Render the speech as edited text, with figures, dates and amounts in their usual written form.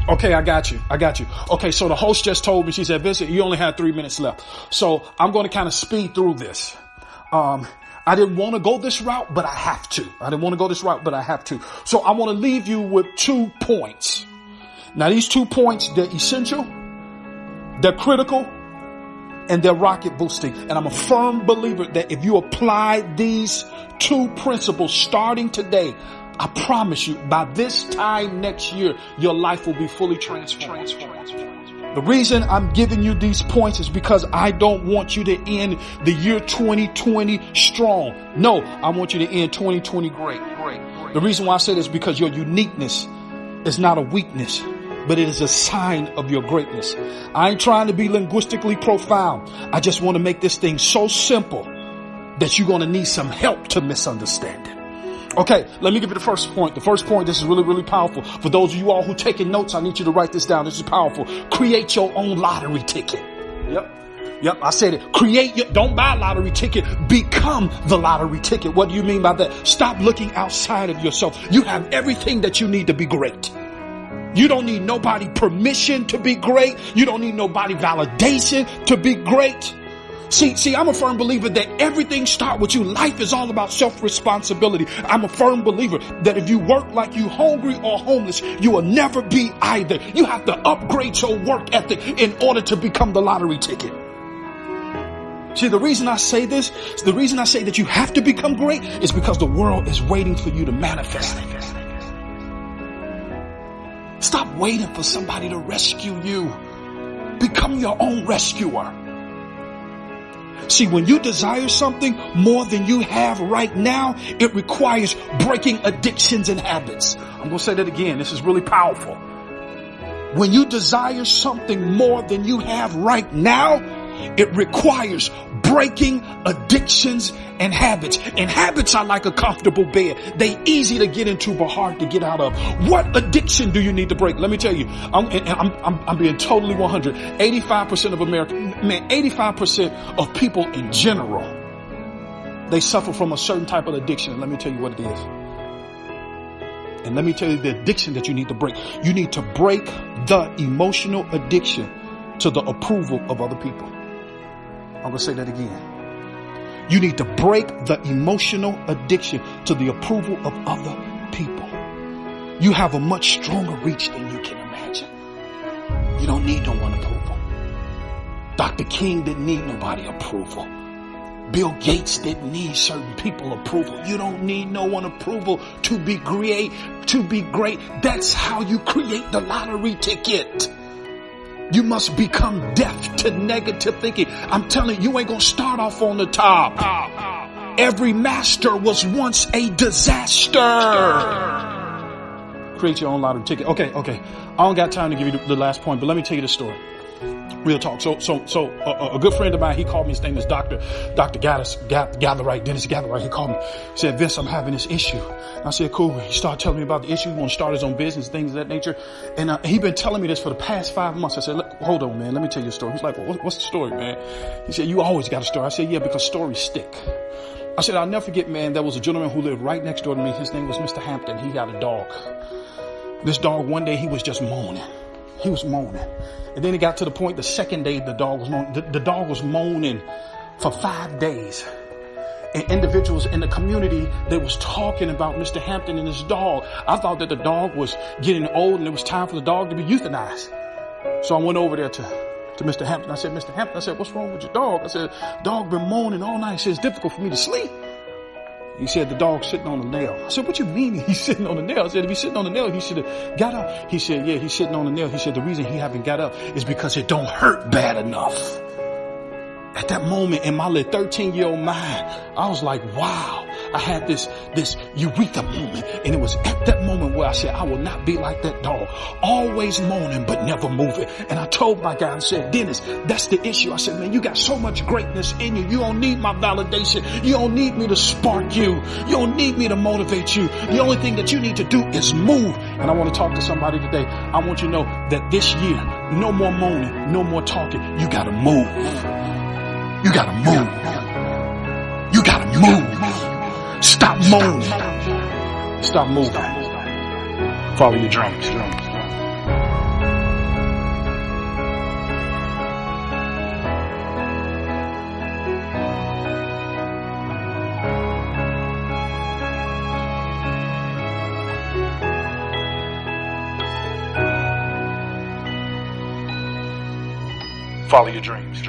Okay, I got you. Okay, so the host just told me, she said, Vincent, you only have 3 minutes left. So I'm going to kind of speed through this. I didn't want to go this route, but I have to. So I want to leave you with 2 points. Now, these 2 points, they're essential, they're critical, and they're rocket boosting. And I'm a firm believer that if you apply these 2 principles starting today, I promise you, by this time next year, your life will be fully transformed. The reason I'm giving you these points is because I don't want you to end the year 2020 strong. No, I want you to end 2020 great. The reason why I say this is because your uniqueness is not a weakness, but it is a sign of your greatness. I ain't trying to be linguistically profound. I just want to make this thing so simple that you're going to need some help to misunderstand it. Okay, let me give you the first point. The first point, this is really, really powerful. For those of you all who taking notes, I need you to write this down. This is powerful. Create your own lottery ticket. Yep, I said it. Don't buy a lottery ticket. Become the lottery ticket. What do you mean by that? Stop looking outside of yourself. You have everything that you need to be great. You don't need nobody permission to be great. You don't need nobody validation to be great. See, I'm a firm believer that everything starts with you. Life is all about self-responsibility. I'm a firm believer that if you work like you hungry or homeless, you will never be either. You have to upgrade your work ethic in order to become the lottery ticket. See, the reason I say this, the reason I say that you have to become great is because the world is waiting for you to manifest it. Stop waiting for somebody to rescue you. Become your own rescuer. See, when you desire something more than you have right now, it requires breaking addictions and habits. I'm going to say that again. This is really powerful. When you desire something more than you have right now, it requires breaking addictions and habits. And habits are like a comfortable bed. They easy to get into, but hard to get out of. What addiction do you need to break? Let me tell you, I'm being totally 100. 85% of Americans, 85% of people in general, they suffer from a certain type of addiction. Let me tell you what it is. And let me tell you the addiction that you need to break. You need to break the emotional addiction to the approval of other people. I'm going to say that again. You need to break the emotional addiction to the approval of other people. You have a much stronger reach than you can imagine. You don't need no one approval. Dr. King didn't need nobody approval. Bill Gates didn't need certain people approval. You don't need no one approval to be great. That's how you create the lottery ticket. You must become deaf to negative thinking. I'm telling you, you ain't gonna start off on the top. Every master was once a disaster. Create your own lottery ticket. Okay. I don't got time to give you the last point, but let me tell you the story. Real talk. So a good friend of mine, he called me. His name is Dr. Gatherite, Dennis Gatherite. He called me. He said, Vince, I'm having this issue. I said, cool. He started telling me about the issue. He want to start his own business, things of that nature. And he been telling me this for the past 5 months. I said, look, hold on, man. Let me tell you a story. He's like, well, what's the story, man? He said, you always got a story. I said, yeah, because stories stick. I said, I'll never forget, man. There was a gentleman who lived right next door to me. His name was Mr. Hampton. He got a dog. This dog, one day, he was just moaning. He was moaning. And then it got to the point, the second day the dog was moaning. The dog was moaning for 5 days. And individuals in the community, they was talking about Mr. Hampton and his dog. I thought that the dog was getting old and it was time for the dog to be euthanized. So I went over there to Mr. Hampton. I said, Mr. Hampton, I said, what's wrong with your dog? I said, dog been moaning all night. He said, it's difficult for me to sleep. He said, the dog's sitting on a nail. I said, what you mean he's sitting on a nail? I said, if he's sitting on a nail, he should have got up. He said, yeah, he's sitting on a nail. He said, the reason he haven't got up is because it don't hurt bad enough. At that moment in my little 13-year-old mind, I was like, wow. I had this eureka moment. And it was at that moment where I said, I will not be like that dog. Always moaning, but never moving. And I told my guy, I said, Dennis, that's the issue. I said, man, you got so much greatness in you. You don't need my validation. You don't need me to spark you. You don't need me to motivate you. The only thing that you need to do is move. And I want to talk to somebody today. I want you to know that this year, no more moaning, no more talking. You got to move. You got to move. You got to move. Stop moaning. Stop moving. Follow your dreams. Follow your dreams.